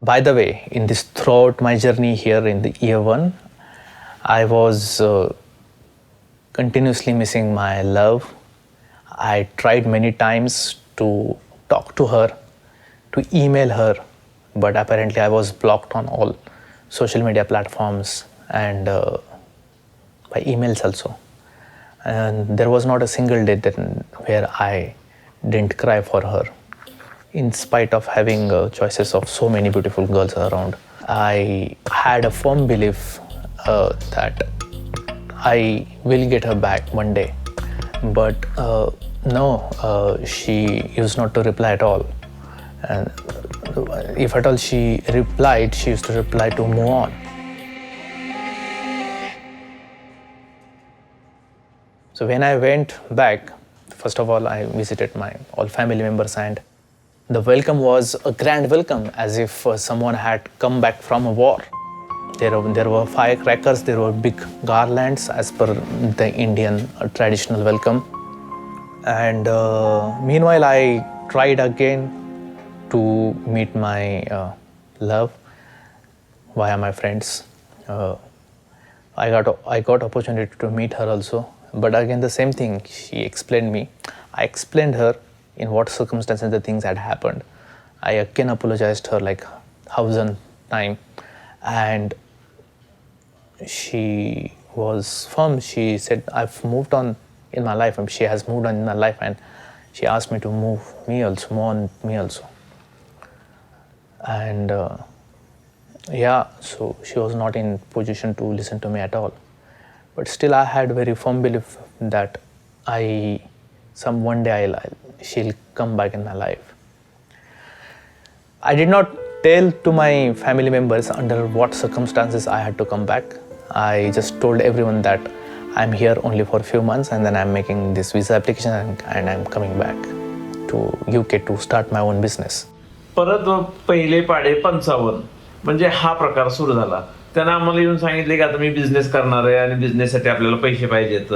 By the way, in this throughout my journey here in the year one, I was continuously missing my love. I tried many times to talk to her, to email her, but apparently I was blocked on all social media platforms and by emails also. And there was not a single day where I didn't cry for her. In spite of having choices of so many beautiful girls around, I had a firm belief that I will get her back one day. But no, she used not to reply at all. And if at all she replied, she used to reply to move on. So when I went back, first of all, I visited my all family members, and the welcome was a grand welcome, as if someone had come back from a war. There were firecrackers, there were big garlands as per the Indian traditional welcome. And meanwhile, I tried again to meet my love via my friends. I got opportunity to meet her also, but again the same thing. She explained me. I explained her in what circumstances the things had happened. I again apologized her like 1,000 times, and she was firm. She said, I've moved on in my life, and she has moved on in my life, and she asked me to move on me also. And yeah, so she was not in position to listen to me at all. But still I had very firm belief that one day she'll come back in my life. I did not tell to my family members under what circumstances I had to come back. I just told everyone that I'm here only for a few months, and then I'm making this visa application and I'm coming back to UK to start my own business. परत पहिले पाडे 55 म्हणजे हा प्रकार सुरू झाला. त्यांना आम्हाला येऊन सांगितले की आता मी बिझनेस करणार आहे आणि बिझनेससाठी आपल्याला पैसे पाहिजेत.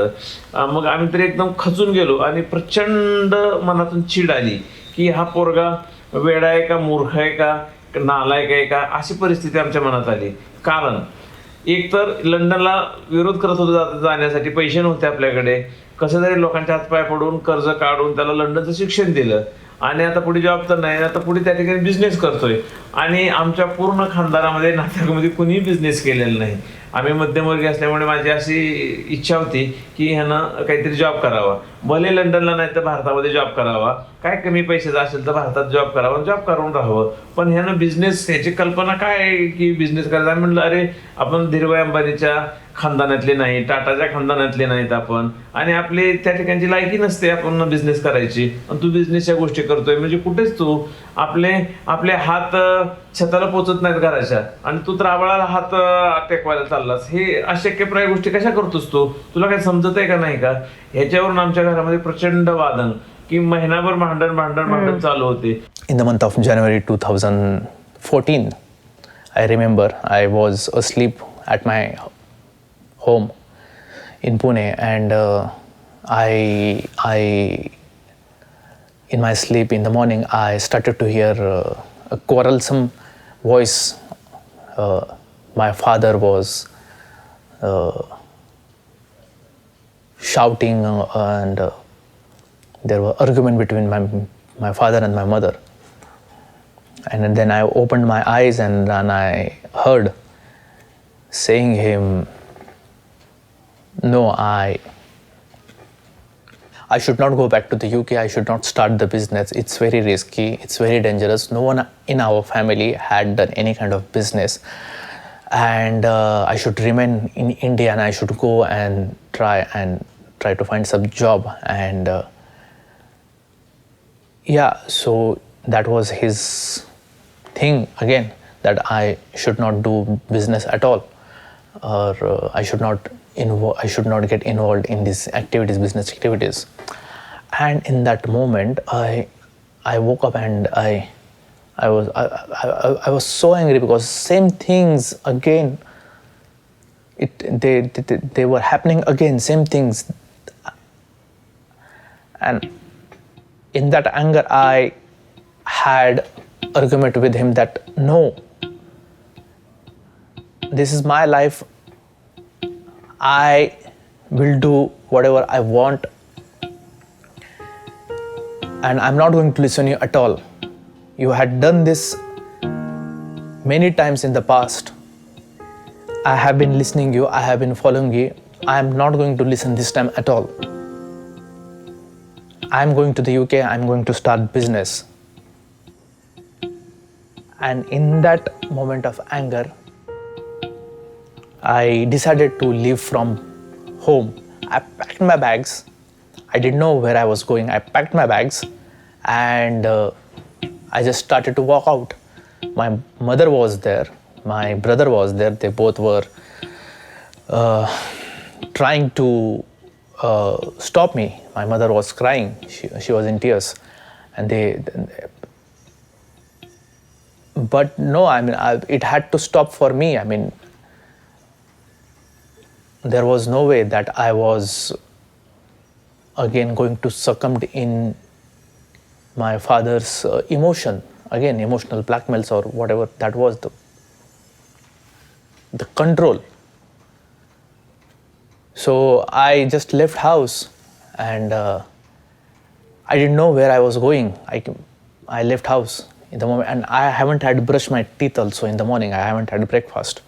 मग आम्ही तरी एकदम खचून गेलो आणि प्रचंड मनातून चीड आली की हा पोरगा वेडा आहे का, मूर्ख आहे का, नालायक आहे का, अशी परिस्थिती आमच्या मनात आली. कारण एक तर लंडनला विरोध करत होतो जाण्यासाठी, पैसे नव्हते आपल्याकडे. कसं तरी लोकांच्या हातपाय पडून कर्ज काढून त्याला लंडनचं शिक्षण दिलं, आणि आता पुढे जॉब तर नाही, आता पुढे त्या ठिकाणी बिझनेस करतोय. आणि आमच्या पूर्ण खानदारामध्ये नात्यामध्ये कुणीही बिझनेस केलेला नाही. आम्ही मध्यमवर्गीय असल्यामुळे माझी अशी इच्छा होती की ह्यानं काहीतरी जॉब करावा, भले लंडनला नाही तर भारतामध्ये जॉब करावा, काय कमी पैशाचा असेल तर भारतात जॉब करावा, जॉब करून राहावं. पण ह्यानं बिझनेस, ह्याची कल्पना काय आहे की बिझनेस करायचा. आम्ही म्हटलं अरे आपण धीरूभाई अंबानीच्या खानदानातले नाही, टाटाच्या खानदानातले नाहीत आपण, आणि आपली त्या ठिकाणची लायकी नसते आपण बिझनेस करायची, आणि तू बिझनेसच्या गोष्टी करतोय म्हणजे कुठेच तू आपले हात छताला पोचत नाहीत घराच्या, आणि तू त्राबळाला हात टेकवायला चाललास. हे अशक्यप्राय गोष्टी कशा करतोस तू, तुला काही समजत आहे का नाही का. ह्याच्यावरून आमच्या घरामध्ये प्रचंड वादन की महिनाभर भांडण चालू होते. In the month of January 2014, I remember I was asleep at my home in Pune, and in my sleep in the morning I started to hear a quarrelsome voice. My father was shouting, and there were argument between my father and my mother. And then I opened my eyes, and then I heard saying him, no, I should not go back to the UK. I should not start the business. It's very risky. It's very dangerous. No one in our family had done any kind of business. And I should remain in India, and I should go and try to find some job. And yeah, so that was his thing again, that I should not do business at all, or I should not get involved in these activities, business activities. And in that moment, I woke up, and I was so angry, because same things again. They were happening again, same things. And in that anger, I had argument with him that no, this is my life. I will do whatever I want, and I'm not going to listen to you at all. You had done this many times in the past. I have been listening to you, I have been following you. I am not going to listen this time at all. I am going to the UK, I am going to start business. And in that moment of anger, I decided to leave from home. I packed my bags. I didn't know where I was going. I packed my bags and I just started to walk out. My mother was there, my brother was there. They both were trying to stop me. My mother was crying. She was in tears. And but no, I mean, it had to stop for me. I mean, there was no way that I was again going to succumb in my father's emotion, again emotional blackmails or whatever that was, the control. So I just left house and I didn't know where I was going. I left house in the moment, and I haven't had brushed my teeth also in the morning. I haven't had breakfast.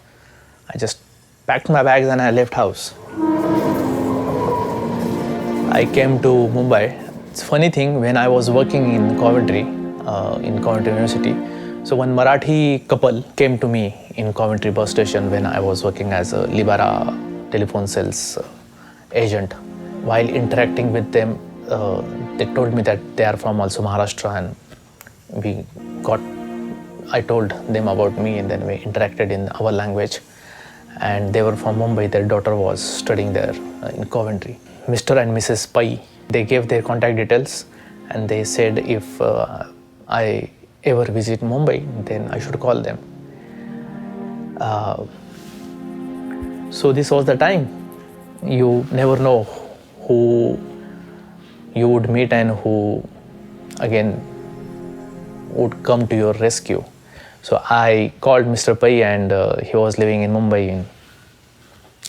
I just packed my bags and I left house. I came to Mumbai. It's a funny thing, when I was working in Coventry University, so one Marathi couple came to me in Coventry bus station when I was working as a Libara telephone sales agent. While interacting with them, they told me that they are from also Maharashtra, and I told them about me, and then we interacted in our language. And they were from Mumbai. Their daughter was studying there in Coventry. Mr. and Mrs. Pai, they gave their contact details, and they said if I ever visit Mumbai, then I should call them. So this was the time. You never know who you would meet and who again would come to your rescue. So I called Mr. Pai, and he was living in Mumbai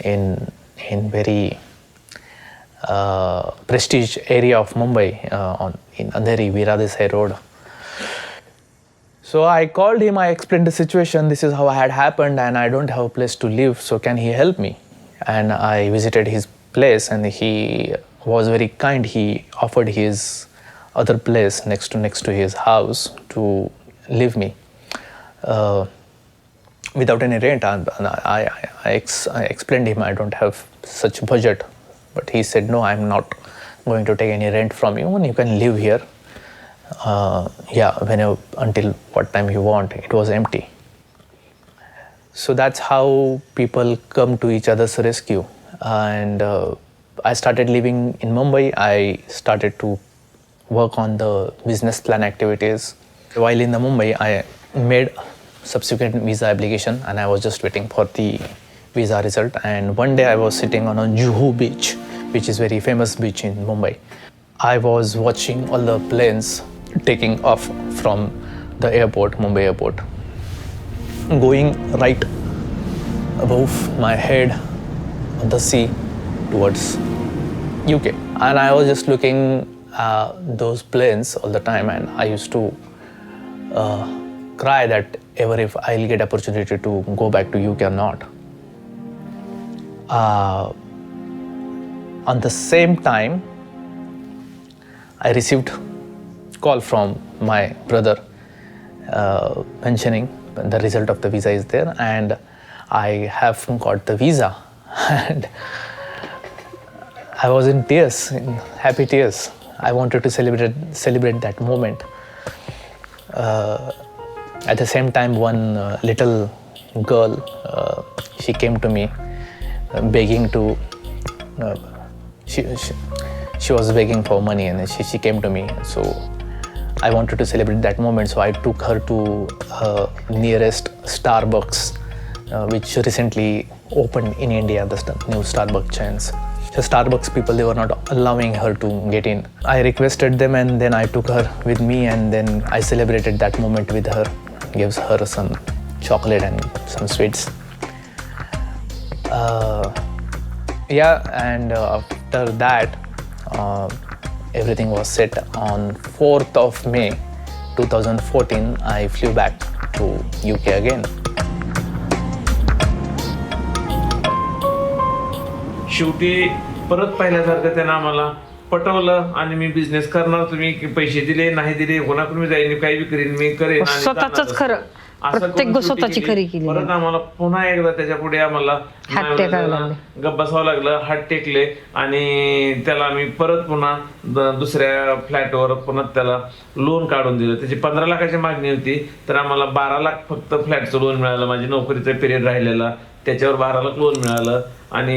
in very prestige area of Mumbai in Andheri, Veera Desai Road. So I called him, I explained the situation, this is how I had happened and I don't have a place to live, so can he help me? And I visited his place, and he was very kind. He offered his other place next to his house to live me without any rent. And I explained him I don't have such budget, but he said no, I'm not going to take any rent from you, and you can live here whenever, until what time you want. It was empty. So that's how people come to each other's rescue. And I started living in Mumbai. I started to work on the business plan activities. While in the Mumbai, I made subsequent visa application, and I was just waiting for the visa result. And one day I was sitting on a Juhu beach, which is very famous beach in Mumbai. I was watching all the planes taking off from the airport, Mumbai airport, going right above my head on the sea towards UK. And I was just looking those planes all the time, and I used to cry that ever if I'll get opportunity to go back to UK or not. On the same time, I received call from my brother mentioning the result of the visa is there, and I have got the visa. And I was in tears, in happy tears. I wanted to celebrate that moment. At the same time, one little girl, she came to me begging to, she was begging for money, and she came to me. So I wanted to celebrate that moment, so I took her to nearest Starbucks, which recently opened in India, the new Starbucks chains. The Starbucks people, they were not allowing her to get in. I requested them, and then I took her with me, and then I celebrated that moment with her, gave her some chocolate and some sweets. Yeah, and after that, everything was set. On 4th of May 2014, I flew back to UK again. शेवटी परत पाहिल्यासारखं त्यानं आम्हाला पटवलं आणि मी business करणार. तुम्ही पैसे दिले नाही दिले, कोणाकडून मी जाईन, काही बी करीन, मी करेन आणि स्वतःच जाणारच. खरं असं प्रत्येक करून गोष्ट शेवटी स्वतःची खरी केली. केली. परत आम्हाला पुन्हा एकदा त्याच्या पुढे आम्हाला हात टेकावे लागले. गप्प बसावं लागलं, हात टेकले आणि त्याला आम्ही परत पुन्हा दुसऱ्या फ्लॅटवर पुन्हा त्याला लोन काढून दिलं. त्याची 15 लाखाची मागणी होती, तर आम्हाला 12 लाख फक्त फ्लॅटचं लोन मिळालं. माझी नोकरीचा पिरियड राहिलेला त्याच्यावर 12 लाख लोन मिळालं आणि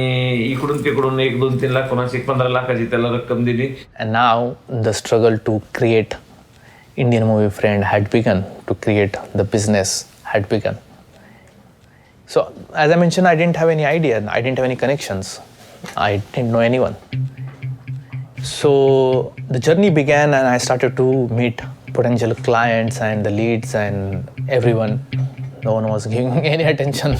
इकडून तिकडून 1, 2, 3 लाख कोणाची 15 लाखाची त्याला रक्कम दिली. And now the struggle to create Indian movie friend had begun, to create the business had begun. So as I mentioned, I didn't have any idea, I didn't have any connections, I didn't know anyone. So the journey began and I started to meet potential clients and the leads and everyone. No one was giving me any attention.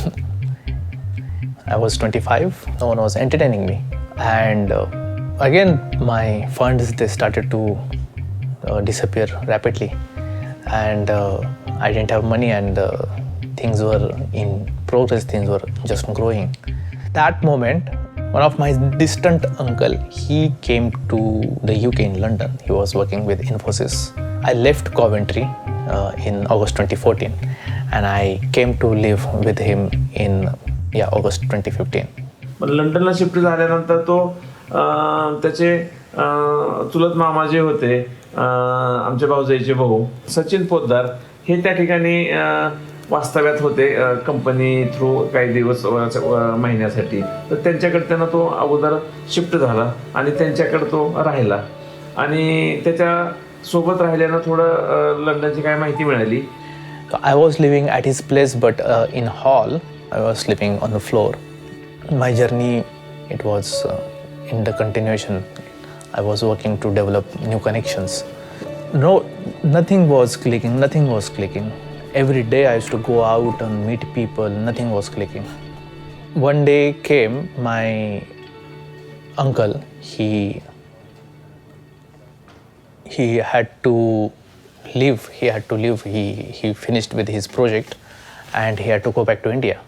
I was 25, no one was entertaining me. And again, my funds, they started to disappear rapidly. And I didn't have money and things were in progress, things were just growing. That moment, one of my distant uncle, he came to the UK in London. He was working with Infosys. I left Coventry in August 2014 and I came to live with him in August 2015. लंडनला shift झाल्यानंतर तो त्याचे चुलत मामा जे होते, आमच्या भाऊजाईचे भाऊ सचिन पोद्दार, हे त्या ठिकाणी वास्तव्यात होते कंपनी थ्रू काही दिवस महिन्यासाठी. तर त्यांच्याकडे त्यांना तो अगोदर शिफ्ट झाला आणि त्यांच्याकडे तो राहिला आणि त्याच्या सोबत राहिल्यानं थोडं लंडनची काय माहिती मिळाली. I was living at his place, but in hall, I was sleeping on the floor. My journey, it was in the continuation. I was working to develop new connections. No, nothing was clicking. Every day I used to go out and meet people, nothing was clicking. One day came my uncle, he had to leave. He finished with his project and he had to go back to India.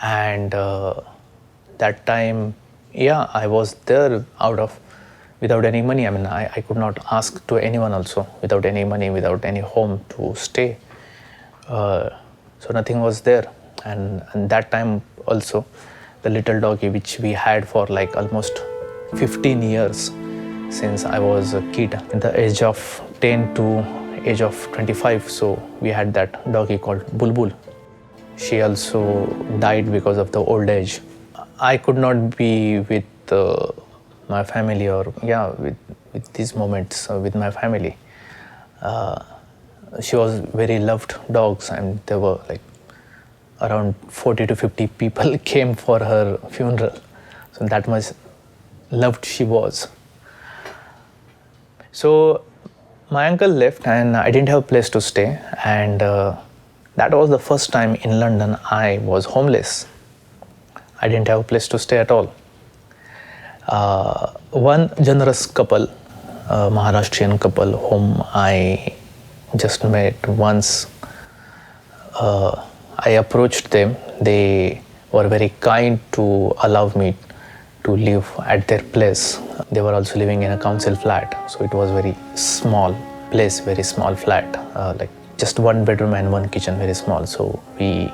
And that time, I was there without any money. I mean, I could not ask to anyone also, without any money, without any home to stay. So nothing was there. And that time also, the little doggy which we had for like almost 15 years, since I was a kid, at the age of 10 to age of 25, so we had that doggy called Bulbul. She also died because of the old age. I could not be with my family or with these moments with my family. She was very loved dogs and there were like around 40 to 50 people came for her funeral. So that much loved she was. So my uncle left and I didn't have a place to stay, and that was the first time in London I was homeless. I didn't have a place to stay at all. One generous couple, Maharashtrian couple whom I just met once, I approached them. They were very kind to allow me to live at their place. They were also living in a council flat, so it was very small place, very small flat, like just 1 bedroom and 1 kitchen, very small. So the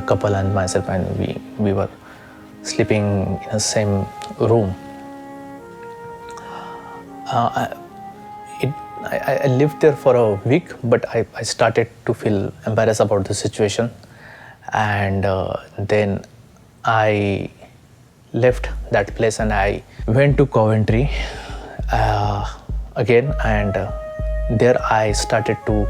couple and myself, and we were sleeping in the same room. I lived there for a week, but I started to feel embarrassed about the situation, and then I left that place and I went to Coventry again, and there I started to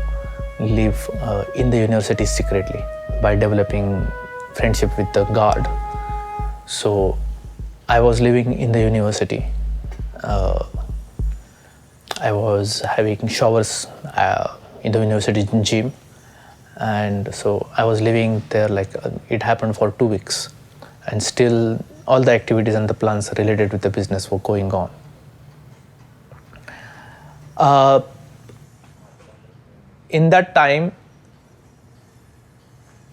live in the university secretly by developing friendship with the guard. So I was living in the university. I was having showers in the university gym, and so I was living there like it happened for 2 weeks. and still all the activities and the plans related with the business were going on. In that time,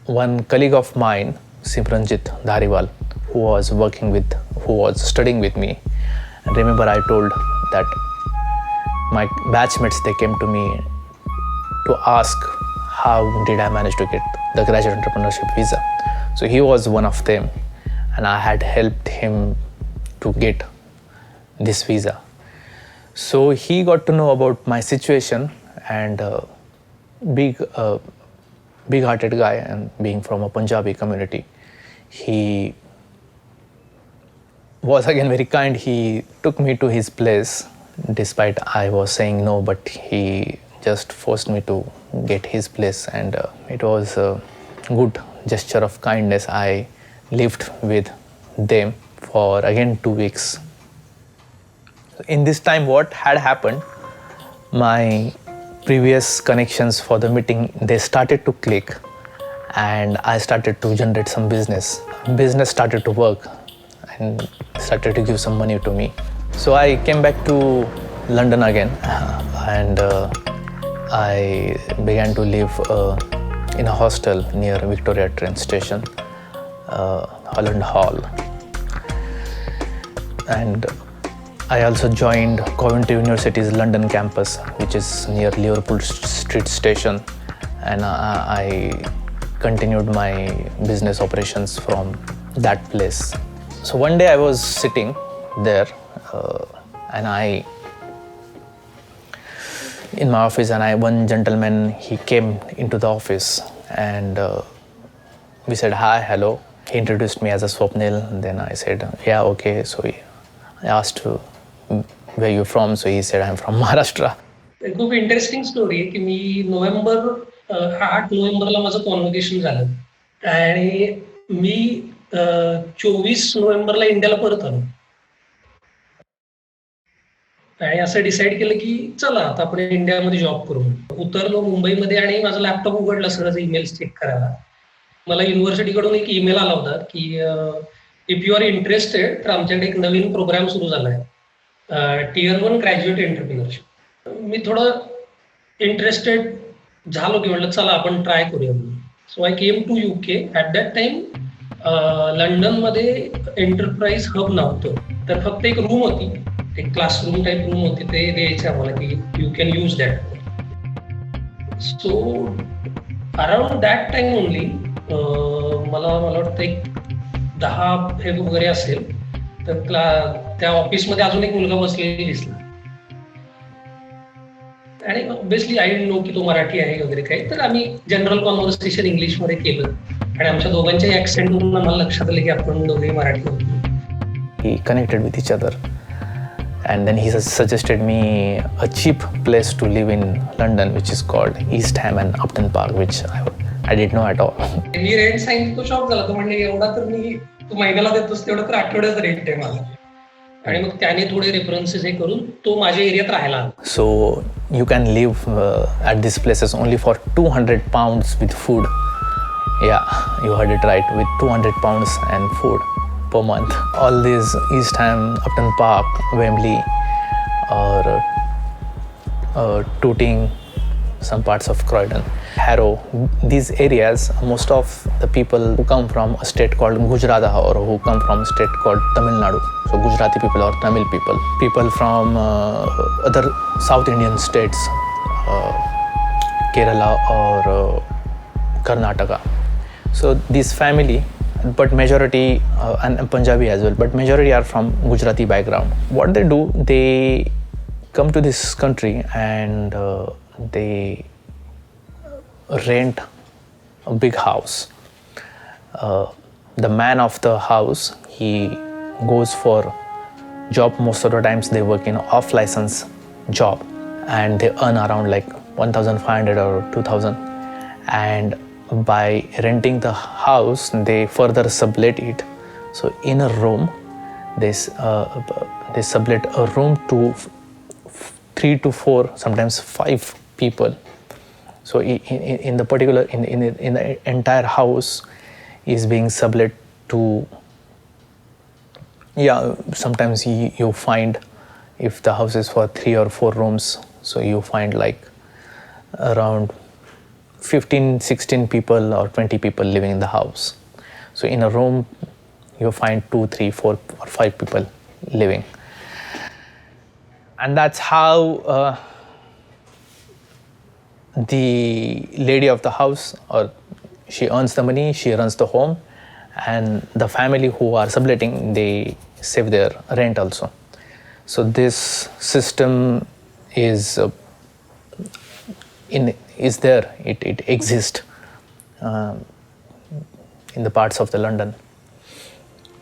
one colleague of mine, Simranjit Dhariwal, who was studying with me, and remember I told that my batchmates, they came to me to ask how did I manage to get the graduate entrepreneurship visa. So he was one of them, and I had helped him to get this visa. So he got to know about my situation, and big-hearted guy, and being from a Punjabi community, he was again very kind. He took me to his place despite I was saying no, but he just forced me to get his place, and it was a good gesture of kindness. I lived with them for again 2 weeks. In this time, what had happened, my previous connections for the meeting, they started to click, and I started to generate some business. Business started to work and started to give some money to me. So I came back to London again, and I began to live in a hostel near Victoria train station, Holland Hall. And I also joined Coventry University's London campus, which is near Liverpool Street Station, and I continued my business operations from that place. So one day I was sitting there, and in my office, and one gentleman, he came into the office, and we said hi, hello. He introduced me as a Swapnil, and then I said, yeah, okay. So I asked where you from, so he said I'm from Maharashtra. खूप interesting story आहे की मी 8 नोव्हेंबरला माझं convocation झालं आणि मी 24 नोव्हेंबरला इंडियाला परत आलो आणि असं डिसाईड केलं की चला आता आपण इंडियामध्ये जॉब करू. उतरलो मुंबईमध्ये आणि माझा लॅपटॉप उघडला सगळं ईमेल्स चेक करायला. मला युनिव्हर्सिटीकडून एक ईमेल आला होता की इफ यू आर इंटरेस्टेड तर आमच्याकडे एक नवीन प्रोग्राम सुरू झाला आहे, Tier 1 ग्रॅज्युएट एंटरप्रिनरशिप. मी थोडं इंटरेस्टेड झालो की म्हटलं चला आपण ट्राय करूया म्हणून. So I came to UK. At that time लंडनमध्ये एंटरप्राइज हब नव्हतं, तर फक्त एक रूम होती, एक क्लासरूम टाईप रूम होती, ते द्यायचे आम्हाला की you can use that. So around that time only मला वाटतं एक 10 फेब वगैरे असेल, तर त्या ऑफिसमध्ये अजून एक मुलगा बसलेला दिसला आणि ऑब्विसली आय डिडंट नो की तो मराठी आहे वगैरे काही. तर आम्ही जनरल कॉन्व्हर्सेशन इंग्लिशमध्ये केलं आणि आमच्या दोघांच्या ॲक्सेंटवरून आम्हाला लक्षात आलं की आपण दोघे मराठी होतो. He connected with each other, and then he suggested me a cheap place to live in London, which is called East Ham and Upton Park, which I didn't know at all. Me rent सांगितलं, तो shock झाला. तो म्हणजे एवढा तर मी तू महिन्याला देतोस तेवढं तर आठवड्याचं रेंट आहे मला. आणि मग त्याने थोडे रेफरन्सेस हे करून तो माझ्या एरियात राहायला. So you can live at these places only for £200 with food. Yeah, you heard it right, with £200 and food per month. All these East Ham, Upton Park, Wembley, or Tooting, some parts of Croydon, Harrow, these areas, most of the people who come from a state called Gujarat or who come from a state called Tamil Nadu, so Gujarati people or Tamil people from other South Indian states, Kerala or Karnataka. So this family, but majority, and Punjabi as well, but majority are from Gujarati background. What they do, they come to this country and they rent a big house. The man of the house, he goes for job. Most of the times they work in off license job and they earn around like 1,500 or 2,000, and by renting the house they further sublet it. So in a room they sublet a room to 3 to 4, sometimes 5 people. So in the particular in the entire house is being sublet to Yeah, sometimes you find, if the house is for 3 or 4 rooms, so you find like around 15, 16 people or 20 people living in the house. So in a room, you find 2, 3, 4 or 5 people living. And that's how the lady of the house, or she earns the money, she runs the home, and the family who are subletting, they save their rent also. So this system is there, it exists in the parts of the London.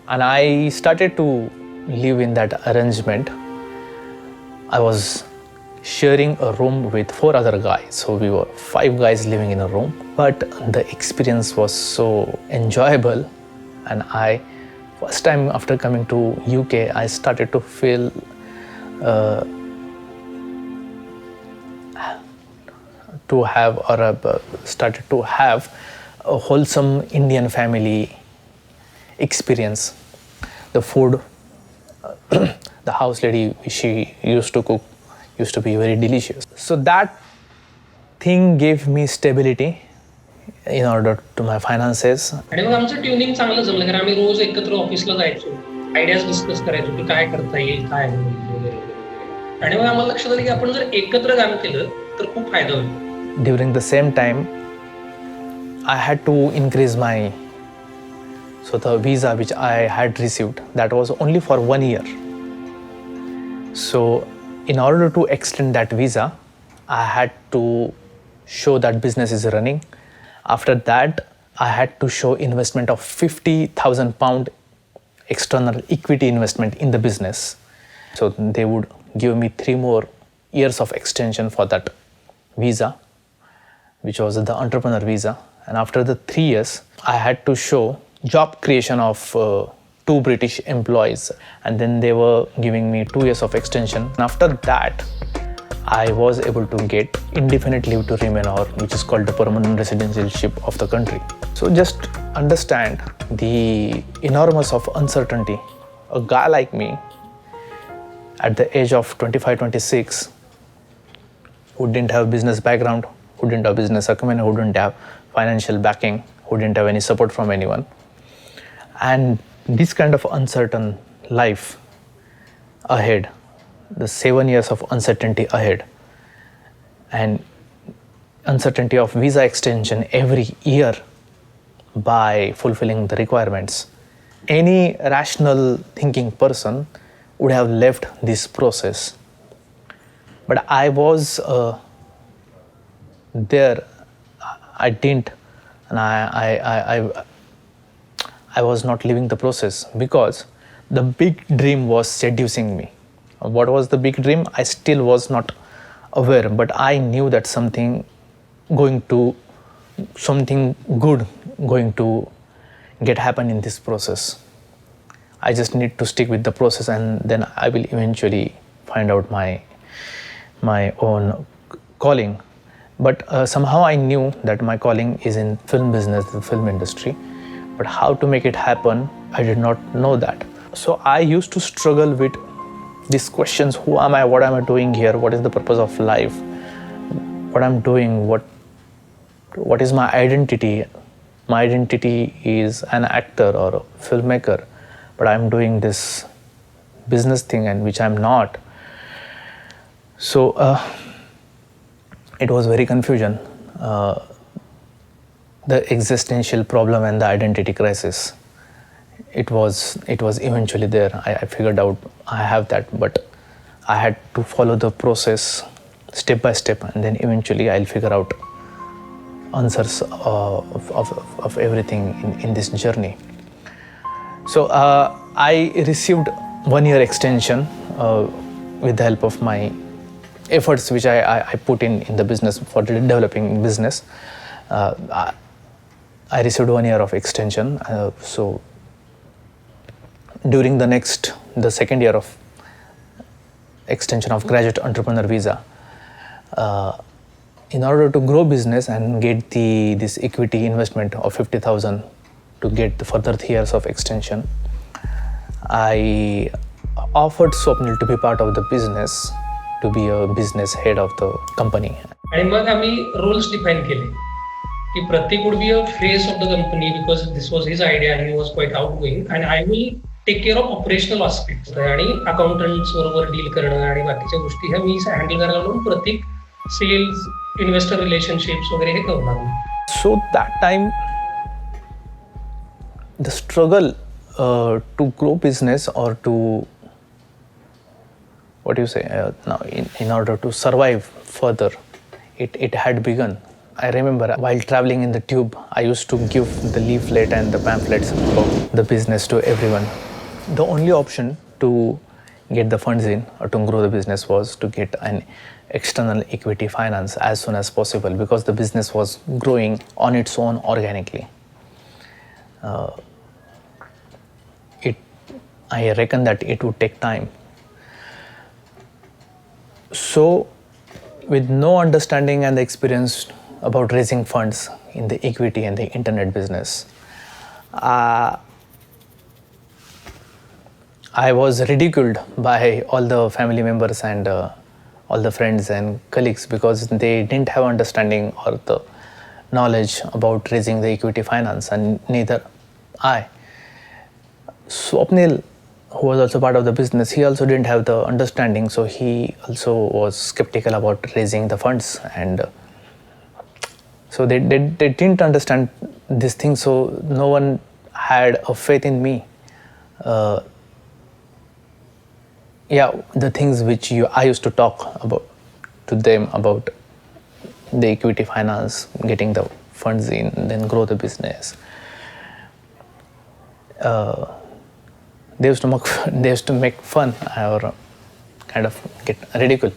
And I started to live in that arrangement. I was sharing a room with 4 other guys, so we were 5 guys living in a room. But the experience was so enjoyable, and first time after coming to UK, I started to feel started to have a wholesome Indian family experience. The food, the house lady, she used to cook, used to be very delicious. So that thing gave me stability in order to my finances. आणि मग आमचं tuning चांगलं जमलं, कारण आम्ही रोज एकत्र ऑफिसला जायचो, ideas discuss करायचो की काय करता येईल, काय वगैरे. आणि मग आम्हाला लक्षात आलं की आपण जर एकत्र काम केलं तर खूप फायदा होईल. During the same time, I had to increase the visa which I had received, that was only for 1 year. So in order to extend that visa, I had to show that business is running. After that, I had to show investment of £50,000 external equity investment in the business. So they would give me 3 more years of extension for that visa, which was the entrepreneur visa. And after the 3 years, I had to show job creation of 2 British employees, and then they were giving me 2 years of extension. And after that, I was able to get indefinite leave to remain, or which is called the permanent residencyship of the country. So just understand the enormous of uncertainty. A guy like me, at the age of 25, 26, who didn't have business background, who didn't have business acumen, who didn't have financial backing, who didn't have any support from anyone. And this kind of uncertain life ahead, the 7 years of uncertainty ahead, and uncertainty of visa extension every year by fulfilling the requirements. Any rational thinking person would have left this process. But I was there, I didn't, and I was not living the process because the big dream was seducing me. What was the big dream? I still was not aware, but I knew that something good going to get happen in this process. I just need to stick with the process, and then I will eventually find out my own calling. But somehow I knew that my calling is in film business, the film industry. But how to make it happen, I did not know that. So I used to struggle with these questions: who am I? What am I doing here? What is the purpose of life? What I'm doing? What is my identity? My identity is an actor or a filmmaker, but I'm doing this business thing, and which I'm not. So it was very confusion, the existential problem and the identity crisis. It was eventually there. I figured out I have that, but I had to follow the process step by step, and then eventually I'll figure out answers of everything in this journey. So I received 1 year extension with the help of my efforts which I put in the business for developing business. I received 1 year of extension. So during the second year of extension of graduate entrepreneur visa, in order to grow business and get this equity investment of 50,000 to get the further 3 years of extension, I offered Swapnil to be part of the business, to be a business head of the company. आणि मग आम्ही roles define केले की Pratik would be a face of the company because this was his idea, he was quite outgoing, and I will take care of operational aspect आणि accountants बरोबर deal करणं आणि बाकीच्या गोष्टी ह्या मी हँडल करायला लागलो. प्रतीक सेल्स, इन्व्हेस्टर रिलेशनशिप्स वगैरे हे करू लागलो. So that time, the struggle to grow business or to, what do you say, now in order to survive further, it had begun. I remember while traveling in the tube, I used to give the leaflet and the pamphlets about the business to everyone. The only option to get the funds in or to grow the business was to get an external equity finance as soon as possible, because the business was growing on its own organically. I reckon that it would take time. So, with no understanding and the experience about raising funds in the equity and the internet business, I was ridiculed by all the family members and all the friends and colleagues, because they didn't have understanding or the knowledge about raising the equity finance, and neither I. Swapnil, who was also part of the business, he also didn't have the understanding, so he also was skeptical about raising the funds, and so they didn't understand this thing, so no one had a faith in me. The things which I used to talk about to them about the equity finance, getting the funds in, then grow the business. They used to make fun or kind of get ridiculed.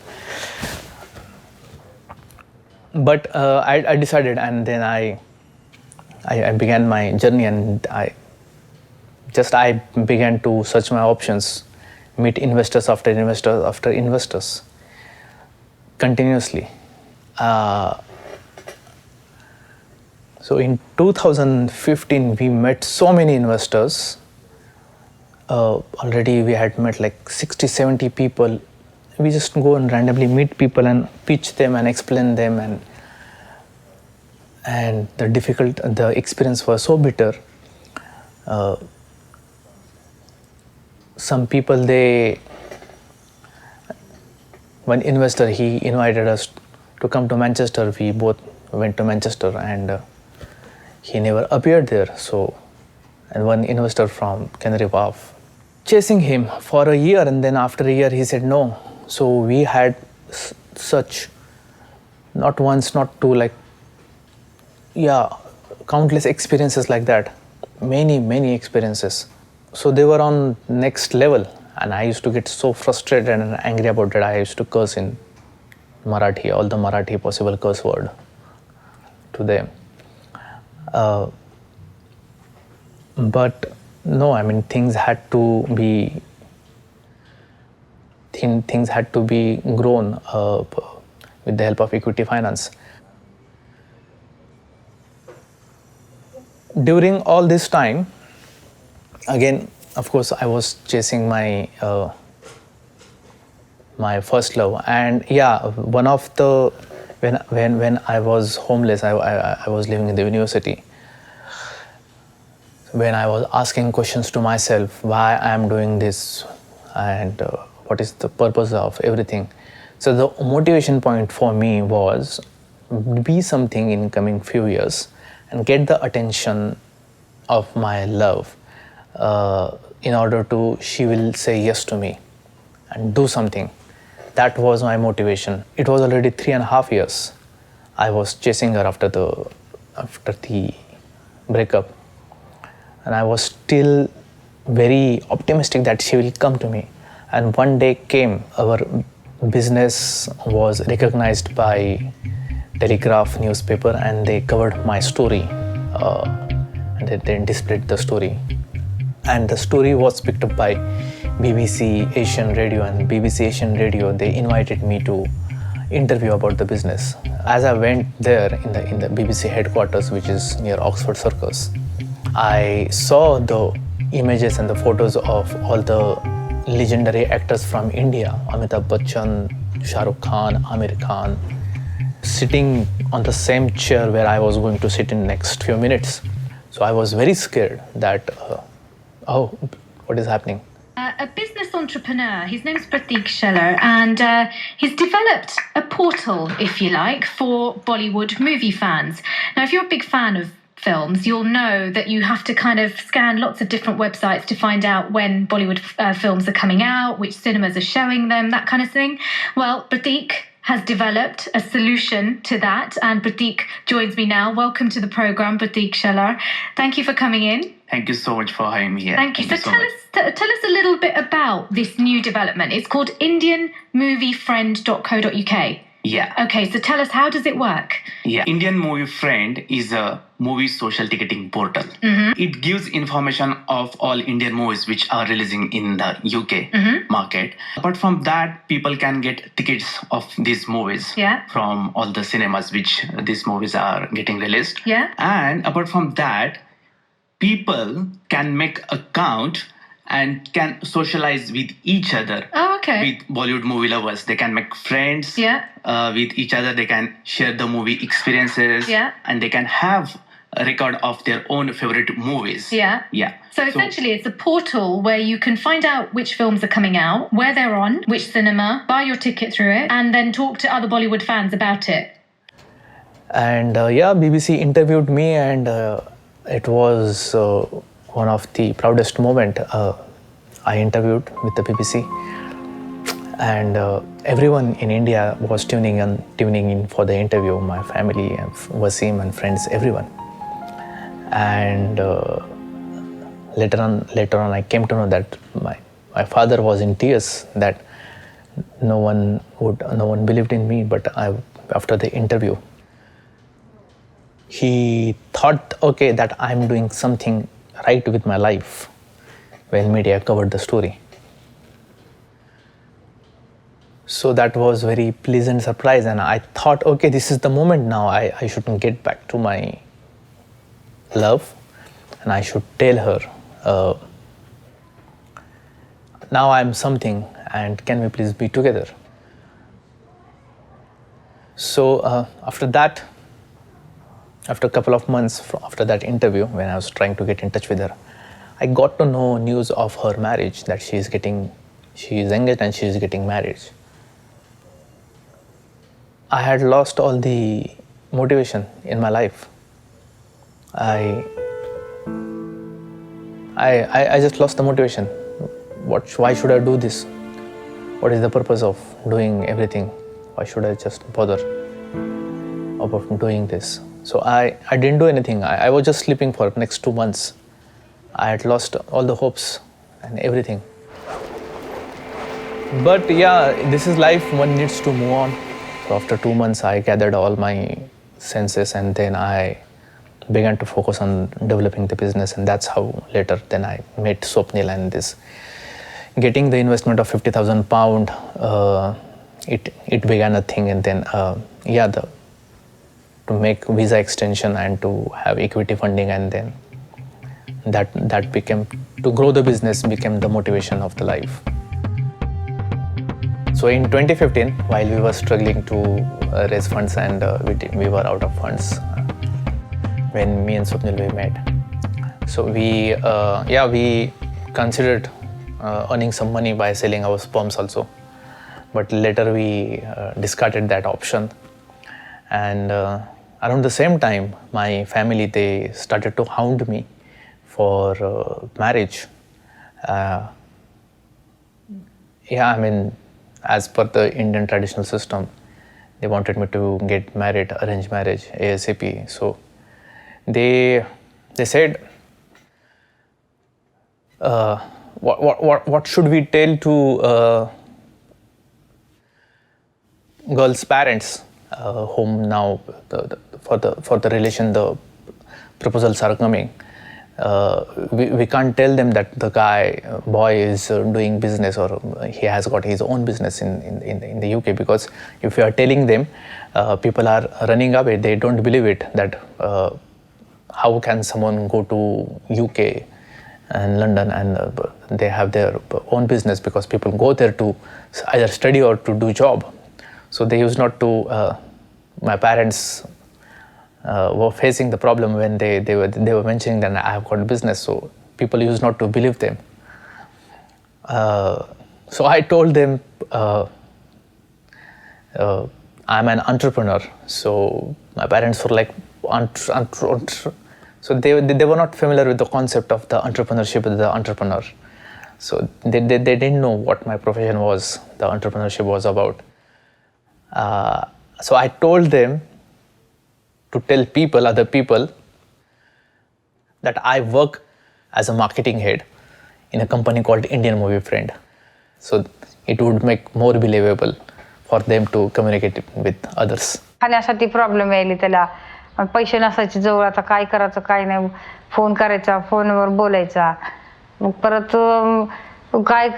But I decided, and then I began my journey, and I began to search my options, meet investors after investors after investors continuously. So in 2015 we met so many investors. Already we had met like 60-70 people. We just go and randomly meet people and pitch them and explain them, and the experience was so bitter. Some people, one investor, he invited us to come to Manchester. We both went to Manchester, and he never appeared there. So, and one investor from Canary Wharf, chasing him for a year, and then after a year he said no. So we had such, not once, not two, like countless experiences like that, many experiences. So they were on next level, and I used to get so frustrated and angry about that. I used to curse in Marathi, all the Marathi possible curse word to them. But no, I mean, things had to be grown with the help of equity finance. During all this time, again, of course, I was chasing my my first love, and one of the when I was homeless, I was living in the university. When I was asking questions to myself, why I am doing this, and what is the purpose of everything. So the motivation point for me was be something in coming few years and get the attention of my love. In order to, she will say yes to me and do something. That was my motivation. It was already 3.5 years I was chasing her after the breakup, and I was still very optimistic that she will come to me. And one day came, our business was recognized by Telegraph newspaper, and they covered my story, and they displayed the story. And the story was picked up by BBC Asian Radio, and BBC Asian Radio, they invited me to interview about the business. As I went there in the BBC headquarters, which is near Oxford Circus, I saw the images and the photos of all the legendary actors from India, Amitabh Bachchan, Shah Rukh Khan, Amir Khan, sitting on the same chair where I was going to sit in next few minutes. So I was very scared that, what is happening? A business entrepreneur, his name's Pratik Shelar, and he's developed a portal, if you like, for Bollywood movie fans. Now, if you're a big fan of films, you'll know that you have to kind of scan lots of different websites to find out when Bollywood films are coming out, which cinemas are showing them, that kind of thing. Well, Pratik has developed a solution to that, and Pratik joins me now. Welcome to the program, Pratik Shelar. Thank you for coming in. Thank you so much for having me here. Thank you. So tell us a little bit about this new development. It's called IndianMovieFriend.co.uk. Yeah. Okay, so tell us, how does it work? Yeah. Indian Movie Friend is a movie social ticketing portal. It gives information of all Indian movies which are releasing in the UK market. Apart from that, people can get tickets of these movies from all the cinemas which these movies are getting released. Yeah. And apart from that, people can make account and can socialize with each other. Oh, okay. With Bollywood movie lovers. They can make friends with each other. They can share the movie experiences. Yeah. And they can have a record of their own favorite movies. Yeah. Yeah. So essentially it's a portal where you can find out which films are coming out, where they're on, which cinema, buy your ticket through it, and then talk to other Bollywood fans about it. And BBC interviewed me, and it was one of the proudest moment. I interviewed with the BBC, and everyone in India was tuning in for the interview. My family, Wasim and friends, everyone. And later on, I came to know that my father was in tears, that no one believed in me. But after the interview, he thought, okay, that I'm doing something right with my life when media covered the story. So that was very pleasant surprise, and I thought, okay, this is the moment now. I should get back to my love, and I should tell her, now I'm something, and can we please be together? So after that, after a couple of months after that interview, when I was trying to get in touch with her, I got to know news of her marriage, that she is engaged and she is getting married. I had lost all the motivation in my life. I just lost the motivation. Why should I do this? What is the purpose of doing everything? Why should I just bother about doing this? So I didn't do anything. I was just sleeping for the next 2 months. I had lost all the hopes and everything. But yeah, this is life. One needs to move on. So after 2 months, I gathered all my senses, and then I began to focus on developing the business. And that's how later then I met Swapnil, and this getting the investment of £50,000. It began a thing, and then to make visa extension and to have equity funding, and then that became, to grow the business became the motivation of the life. So in 2015, while we were struggling to raise funds, and we were out of funds when me and Swapnil we met. So we considered earning some money by selling our sperms also, but later we discarded that option. And around the same time, my family, they started to hound me for marriage. As per the Indian traditional system, they wanted me to get married, arranged marriage, ASAP. So they said, what should we tell to girls' parents, whom now for the relation the proposals are coming. We can't tell them that the boy is doing business, or he has got his own business in the UK, because if you are telling them, people are running away. They don't believe it, that how can someone go to UK in London, and they have their own business because people go there to either study or to do job. So they used not to. My parents were facing the problem when they were mentioning that I have got a business. So people used not to believe them. So I told them I'm an entrepreneur. So my parents were like, so they were not familiar with the concept of the entrepreneurship with the entrepreneur. So they didn't know what my profession was, the entrepreneurship was about. So I told them to tell people, other people, that I work as a marketing head in a company called Indian Movie Friend. So it would make more believable for them to communicate with others. खाण्यासाठी problem यायली त्याला, पैसे नसायचे जवळ, आता काय करायचं काय नाही, फोन करायचा, फोनवर बोलायचा, मग परत काय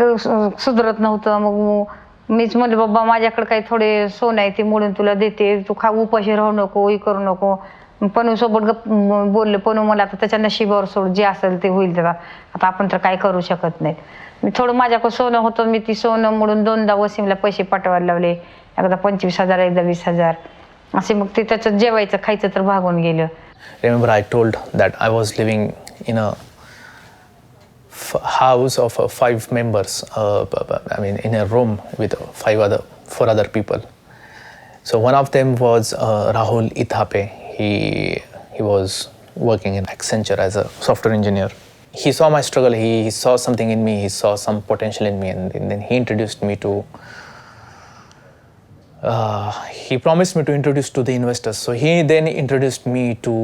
सुधरत नव्हतं. मग मीच म्हणले बाबा माझ्याकडे काही थोडे सोनं आहे ते मोडून तुला देते, तू उपाशी राहू नको, हे करू नको. पनू सोबत बोलले, पनू मला आता त्याच्या नशिबावर सोड, जे असेल ते होईल त्याला, आता आपण तर काय करू शकत नाही. मी थोडं माझ्याकडे सोनं होतं, मी ती सोनं मोडून 2दा वसीमला पैसे पाठवायला लावले, एकदा 25,000 एकदा 20,000 असे. मग ते त्याचं जेवायचं खायचं तर भागून गेलं. Remember, I told that I was living in a house of 5 members. I mean, in a room with 4 other people. So one of them was Rahul Ithape. He was working in Accenture as a software engineer. He saw my struggle. He saw something in me. He saw some potential in me, and then he introduced me to. He promised me to introduce to the investors. So he then introduced me to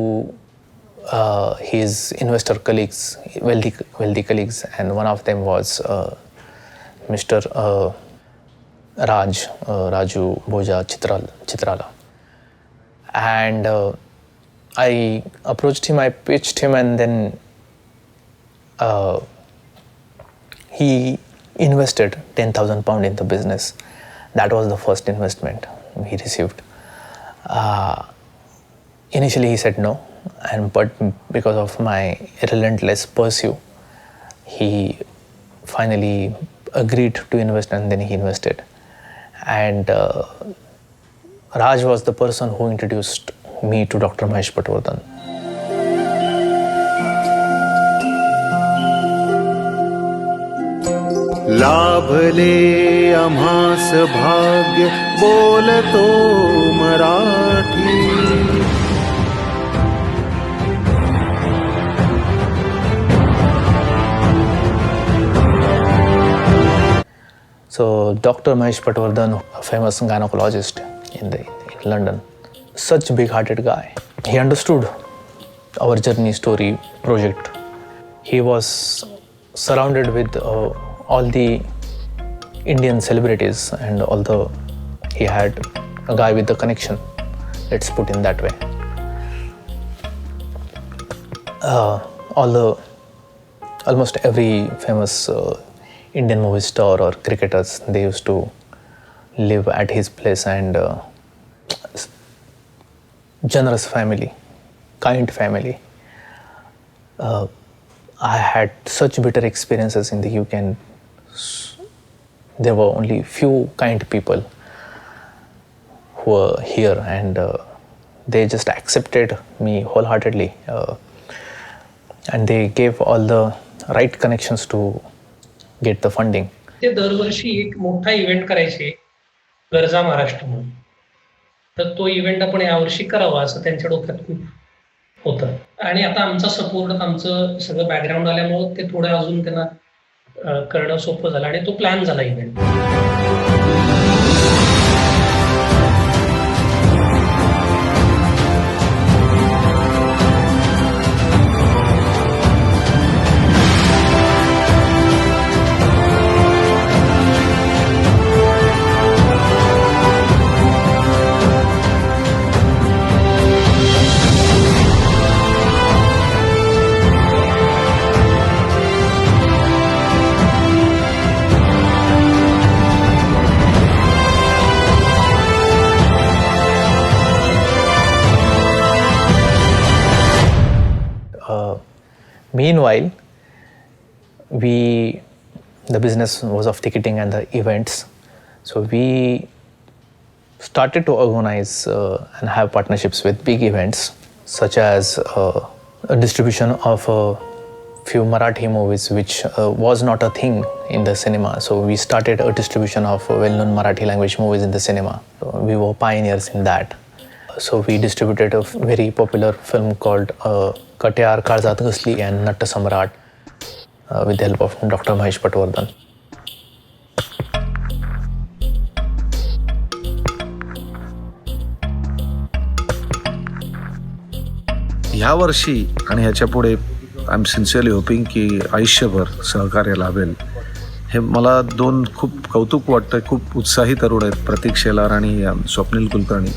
his investor colleagues, wealthy colleagues, and one of them was Mr. Raju Boja Chitrala. And I approached him, I pitched him, and then he invested £10,000 in the business. That was the first investment he received. Initially he said no, but because of my relentless pursuit, he finally agreed to invest, and then he invested. And Raj was the person who introduced me to Dr. Mahesh Patwardhan. लाभले आम्हास भाग्य बोलतो Marathi. So Dr. Mahesh Patwardhan, a famous gynecologist in London, such a big-hearted guy. He understood our journey story project. He was surrounded with all the Indian celebrities, and although he had a guy with the connection, let's put in that way. Almost every famous Indian movie star or cricketers, they used to live at his place, and generous family, kind family. I had such bitter experiences in the UK, and there were only few kind people who were here, and they just accepted me wholeheartedly, and they gave all the right connections to get the funding. ते दरवर्षी एक मोठा event करायचे, गरजा महाराष्ट्र म्हणून. तर तो event आपण यावर्षी करावा असं त्यांच्या डोक्यात खूप होतं. आणि आता आमचा सपोर्ट, आमचं सगळं बॅकग्राऊंड आल्यामुळं ते थोडं अजून त्यांना करणं सोपं झालं, आणि तो प्लॅन झाला event. Meanwhile, the business was of ticketing and the events. So we started to organize and have partnerships with big events, such as a distribution of a few Marathi movies, which was not a thing in the cinema. So we started a distribution of well-known Marathi language movies in the cinema. So we were pioneers in that. So we distributed a very popular film called Katyar Karzat Ghasli and Natta Samrat with the help of Dr. Mahesh Patwardhan. ह्या वर्षी आणि ह्याच्या पुढे I am sincerely hopping की आयुष्यभर सहकार्य लाभेल. हे मला दोन खूप कौतुक वाटतं. खूप उत्साही तरुण आहेत, प्रतीक शेलार आणि स्वप्नील कुलकर्णी,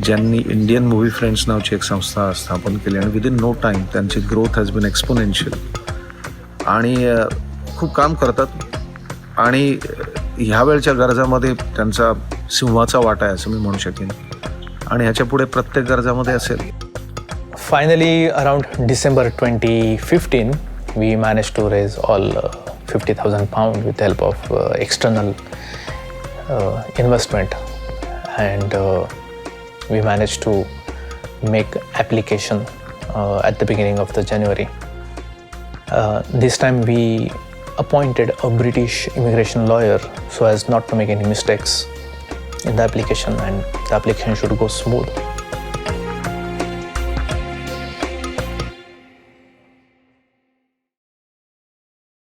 ज्यांनी इंडियन मूव्ही फ्रेंड्स नावची एक संस्था स्थापन केली आणि विदिन नो टाईम त्यांची ग्रोथ हॅज बीन एक्सपोनेन्शियल आणि खूप काम करतात आणि ह्या वेळच्या गरजामध्ये त्यांचा सिंहाचा वाटा आहे असं मी म्हणू शकेन आणि ह्याच्या पुढे प्रत्येक गरजामध्ये असेल. Finally, around December 2015, we managed to raise all 50,000 pounds with the help of external investment, and we managed to make application at the beginning of the January. This time we appointed a British immigration lawyer so as not to make any mistakes in the application, and the application should go smooth.